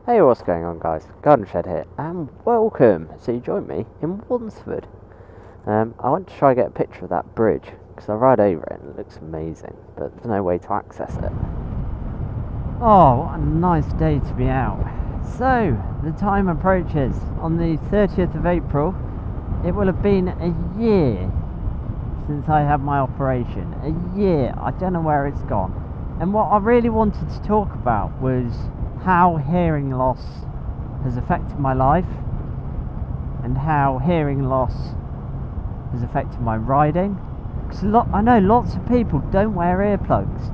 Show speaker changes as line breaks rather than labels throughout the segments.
Hey, what's going on, guys? Garden Shed here, and welcome! So you joined me in Wansford. I went to try and get a picture of that bridge, because I ride over it and it looks amazing, but there's no way to access it. Oh, what a nice day to be out. So, the time approaches. On the 30th of April, it will have been a year since I had my operation. A year. I don't know where it's gone. And what I really wanted to talk about was how hearing loss has affected my life and how hearing loss has affected my riding. Because I know lots of people don't wear earplugs,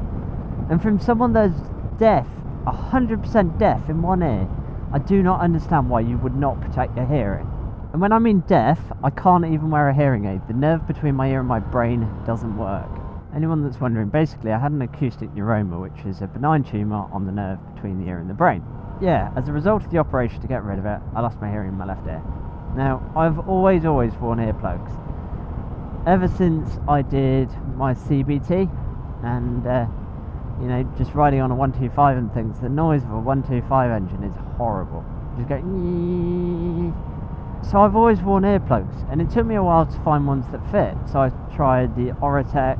and from someone that's deaf, 100% deaf in one ear, I do not understand why you would not protect your hearing. And when I mean deaf, I can't even wear a hearing aid. The nerve between my ear and my brain doesn't work. Anyone that's wondering, basically I had an acoustic neuroma, which is a benign tumour on the nerve between the ear and the brain. Yeah, as a result of the operation to get rid of it, I lost my hearing in my left ear. Now, I've always worn earplugs. Ever since I did my CBT and, just riding on a 125 and things, the noise of a 125 engine is horrible. Just going... So I've always worn earplugs, and it took me a while to find ones that fit. So I tried the Oritex,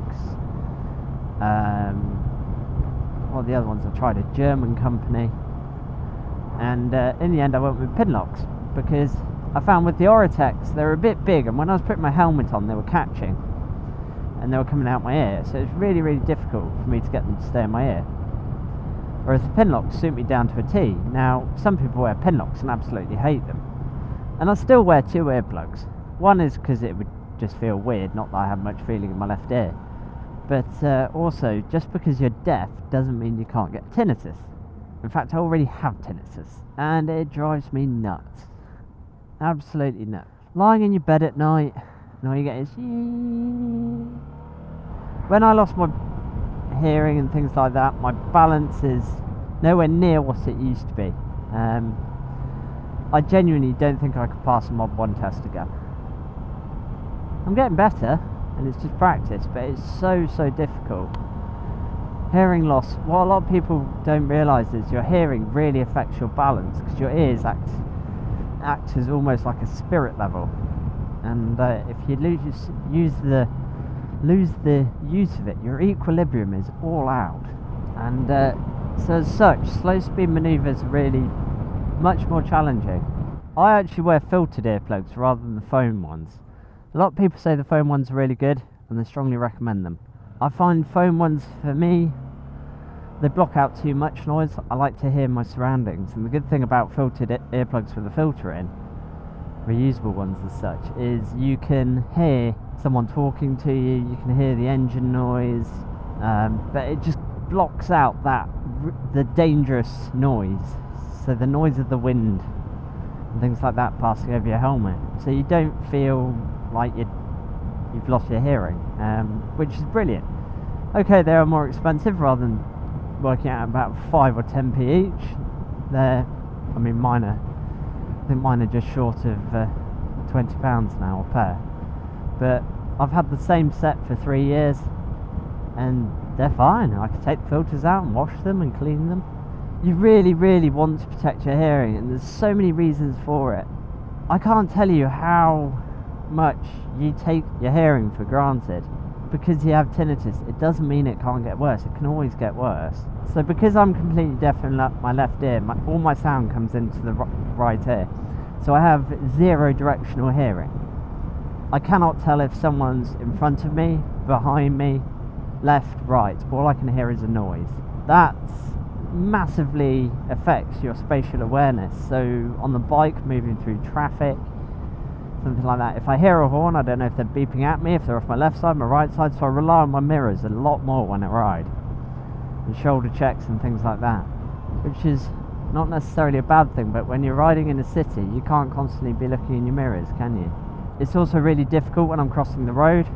what are the other ones I tried? A German company, and in the end I went with Pinlocks, because I found with the Oritex they're a bit big, and when I was putting my helmet on they were catching and they were coming out my ear, so it's really difficult for me to get them to stay in my ear. Whereas the Pinlocks suit me down to a T. Now some people wear Pinlocks and absolutely hate them, and I still wear two earplugs. One is because it would just feel weird, not that I have much feeling in my left ear. But also, just because you're deaf doesn't mean you can't get tinnitus. In fact, I already have tinnitus, and it drives me nuts. Absolutely nuts. Lying in your bed at night, and all you get is... When I lost my hearing and things like that, my balance is nowhere near what it used to be. I genuinely don't think I could pass a Mod 1 test again. I'm getting better, and it's just practice, but it's so difficult. Hearing loss, what a lot of people don't realise is your hearing really affects your balance, because your ears act as almost like a spirit level, and if you lose the use of it, your equilibrium is all out. And so as such, slow speed manoeuvres are really much more challenging. I actually wear filtered earplugs rather than the foam ones. A lot of people say the foam ones are really good, and they strongly recommend them. I find foam ones, for me, they block out too much noise. I like to hear my surroundings, and the good thing about filtered earplugs with a filter in, reusable ones as such, is you can hear someone talking to you, you can hear the engine noise, but it just blocks out the dangerous noise. So the noise of the wind and things like that passing over your helmet, so you don't feel like you've lost your hearing, which is brilliant. Okay, they are more expensive, rather than working out about 5 or 10p each. Mine are just short of £20 now a pair, but I've had the same set for 3 years and they're fine. I can take the filters out and wash them and clean them. You really want to protect your hearing, and there's so many reasons for it. I can't tell you how much you take your hearing for granted. Because you have tinnitus, it doesn't mean it can't get worse. It can always get worse. So because I'm completely deaf in my left ear, all my sound comes into the right ear. So I have zero directional hearing. I cannot tell if someone's in front of me, behind me, left, right. All I can hear is a noise. That massively affects your spatial awareness. So on the bike, moving through traffic, something like that, if I hear a horn, I don't know if they're beeping at me, if they're off my left side, my right side, so I rely on my mirrors a lot more when I ride, and shoulder checks and things like that, which is not necessarily a bad thing, but when you're riding in a city, you can't constantly be looking in your mirrors, can you? It's also really difficult when I'm crossing the road,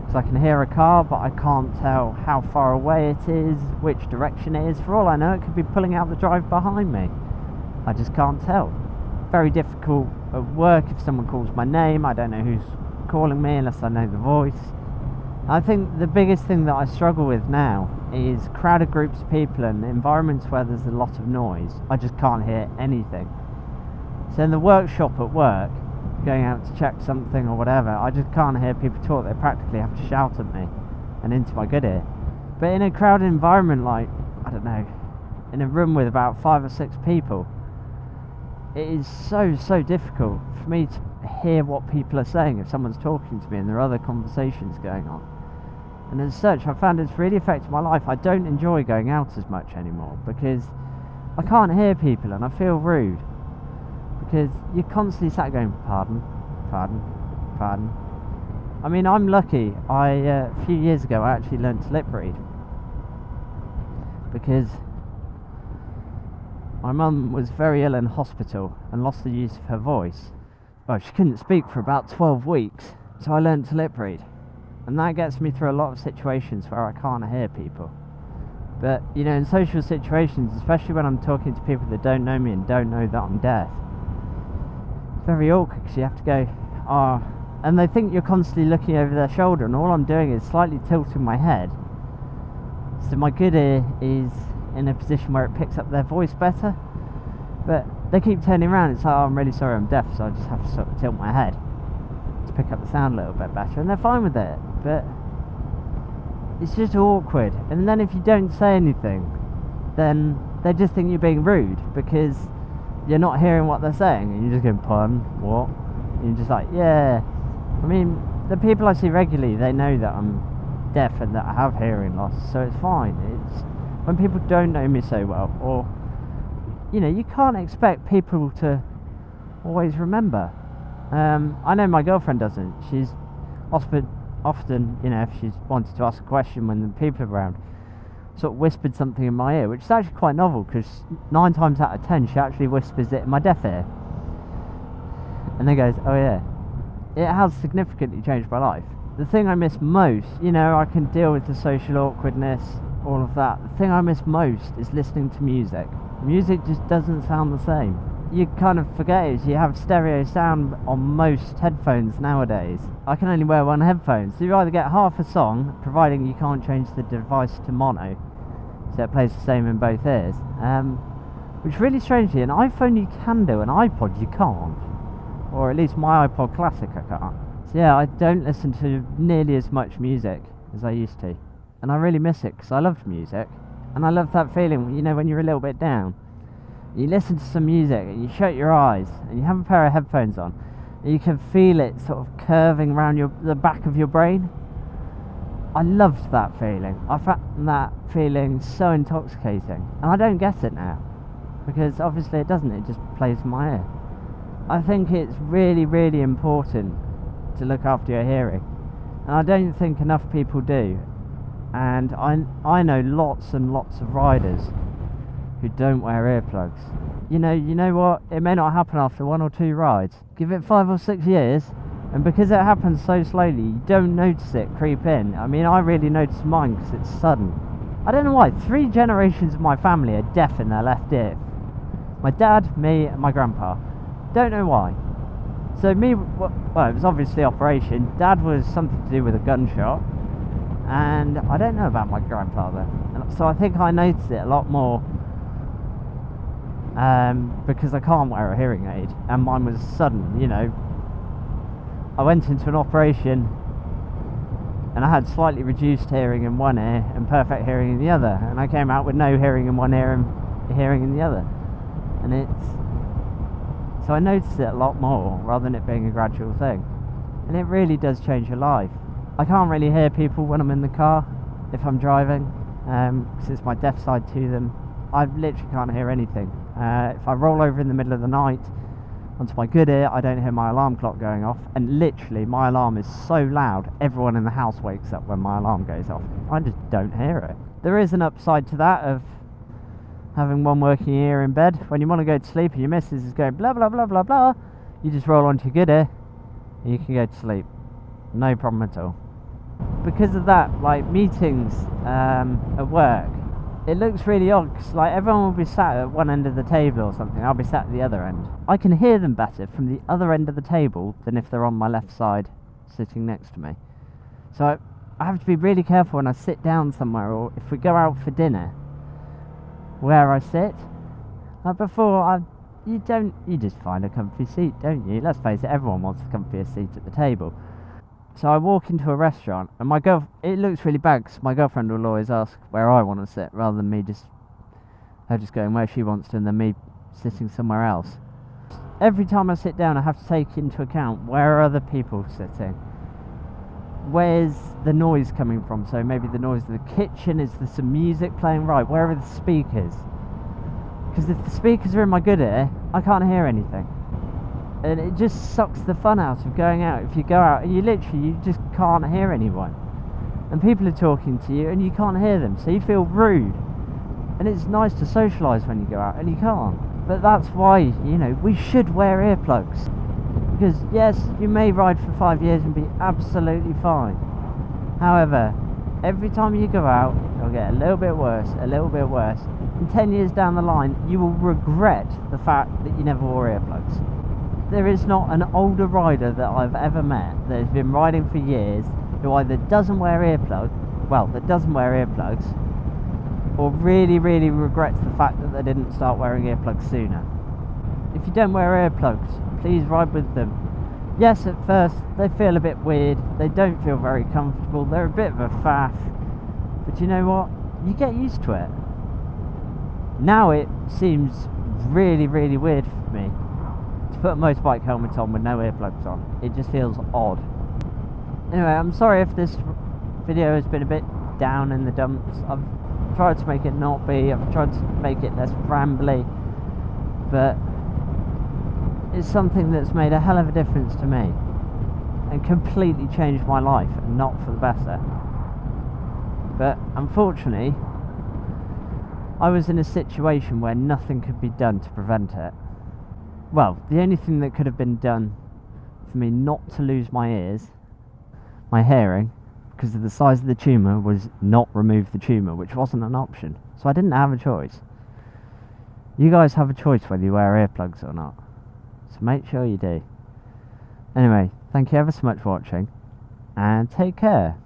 because I can hear a car, but I can't tell how far away it is, which direction it is. For all I know, it could be pulling out the drive behind me. I just can't tell. Very difficult at work if someone calls my name. I don't know who's calling me unless I know the voice. I think the biggest thing that I struggle with now is crowded groups of people and environments where there's a lot of noise. I just can't hear anything. So in the workshop at work, going out to check something or whatever, I just can't hear people talk. They practically have to shout at me and into my good ear. But in a crowded environment, like, I don't know, in a room with about 5 or 6 people, it is so difficult for me to hear what people are saying if someone's talking to me and there are other conversations going on. And as such, I found it's really affected my life. I don't enjoy going out as much anymore because I can't hear people and I feel rude. Because you're constantly sat going, pardon. I mean, I'm lucky. A few years ago, I actually learned to lip read. Because my mum was very ill in hospital and lost the use of her voice. Well, she couldn't speak for about 12 weeks, so I learned to lip read. And that gets me through a lot of situations where I can't hear people. But, you know, in social situations, especially when I'm talking to people that don't know me and don't know that I'm deaf, it's very awkward because you have to go, and they think you're constantly looking over their shoulder, and all I'm doing is slightly tilting my head. So my good ear is in a position where it picks up their voice better. But they keep turning around, it's like, oh, I'm really sorry, I'm deaf, so I just have to sort of tilt my head to pick up the sound a little bit better, and they're fine with it. But it's just awkward. And then if you don't say anything, then they just think you're being rude because you're not hearing what they're saying, and you're just going, pardon, what? And you're just like, yeah. I mean, the people I see regularly, they know that I'm deaf and that I have hearing loss, so it's fine. It's when people don't know me so well, or, you know, you can't expect people to always remember. I know my girlfriend doesn't. She's often, you know, if she's wanted to ask a question when the people are around, sort of whispered something in my ear, which is actually quite novel because 9 times out of 10 she actually whispers it in my deaf ear. And then goes, oh yeah. It has significantly changed my life. The thing I miss most, you know, I can deal with the social awkwardness, all of that. The thing I miss most is listening to music. Music just doesn't sound the same. You kind of forget it. You have stereo sound on most headphones nowadays. I can only wear one headphone, so you either get half a song, providing you can't change the device to mono, so it plays the same in both ears. Which really strangely, an iPhone you can do, an iPod you can't. Or at least my iPod Classic I can't. So yeah, I don't listen to nearly as much music as I used to. And I really miss it, because I loved music. And I love that feeling, you know, when you're a little bit down. You listen to some music, and you shut your eyes, and you have a pair of headphones on, and you can feel it sort of curving around the back of your brain. I loved that feeling. I found that feeling so intoxicating. And I don't get it now, because obviously it doesn't, it just plays in my ear. I think it's really, really important to look after your hearing, and I don't think enough people do. And I know lots and lots of riders who don't wear earplugs. You know what? It may not happen after 1 or 2 rides. Give it 5 or 6 years, and because it happens so slowly, you don't notice it creep in. I mean, I really notice mine because it's sudden. I don't know why. 3 generations of my family are deaf in their left ear. My dad, me, and my grandpa. Don't know why. So me, well, it was obviously operation. Dad was something to do with a gunshot, and I don't know about my grandfather. And so I think I noticed it a lot more because I can't wear a hearing aid, and mine was sudden. You know, I went into an operation, and I had slightly reduced hearing in one ear and perfect hearing in the other, and I came out with no hearing in one ear and hearing in the other, and so I noticed it a lot more rather than it being a gradual thing. And it really does change your life. I can't really hear people when I'm in the car, if I'm driving, because it's my deaf side to them. I literally can't hear anything. If I roll over in the middle of the night onto my good ear, I don't hear my alarm clock going off. And literally, my alarm is so loud, everyone in the house wakes up when my alarm goes off. I just don't hear it. There is an upside to that of having one working ear in bed. When you want to go to sleep and your missus is going blah blah blah blah blah, you just roll onto your good ear and you can go to sleep. No problem at all. Because of that, like meetings at work, it looks really odd because like everyone will be sat at one end of the table or something, I'll be sat at the other end. I can hear them better from the other end of the table than if they're on my left side sitting next to me. So I have to be really careful when I sit down somewhere, or if we go out for dinner, where I sit. Like before, you just find a comfy seat, don't you? Let's face it, everyone wants the comfiest seat at the table. So I walk into a restaurant, and it looks really bad because my girlfriend will always ask where I want to sit, rather than her just going where she wants to, and then me sitting somewhere else. Every time I sit down, I have to take into account where are other people sitting. Where's the noise coming from? So maybe the noise of the kitchen, is there some music playing? Right, where are the speakers? Because if the speakers are in my good ear, I can't hear anything. And it just sucks the fun out of going out. If you go out and you just can't hear anyone. And people are talking to you and you can't hear them, so you feel rude. And it's nice to socialise when you go out, and you can't. But that's why, we should wear earplugs. Because yes, you may ride for 5 years and be absolutely fine. However, every time you go out, it'll get a little bit worse, a little bit worse. And 10 years down the line, you will regret the fact that you never wore earplugs. There is not an older rider that I've ever met that has been riding for years who either doesn't wear earplugs, or really, really regrets the fact that they didn't start wearing earplugs sooner. If you don't wear earplugs, please ride with them. Yes, at first they feel a bit weird, they don't feel very comfortable, they're a bit of a faff, but you know what? You get used to it. Now it seems really, really weird for me to put a motorbike helmet on with no earplugs on. It just feels odd. Anyway, I'm sorry if this video has been a bit down in the dumps. I've tried to make it not be, I've tried to make it less rambly, but it's something that's made a hell of a difference to me and completely changed my life, and not for the better. But unfortunately, I was in a situation where nothing could be done to prevent it. Well, the only thing that could have been done for me not to lose my ears, my hearing, because of the size of the tumour, was not remove the tumour, which wasn't an option. So I didn't have a choice. You guys have a choice whether you wear earplugs or not. So make sure you do. Anyway, thank you ever so much for watching, and take care.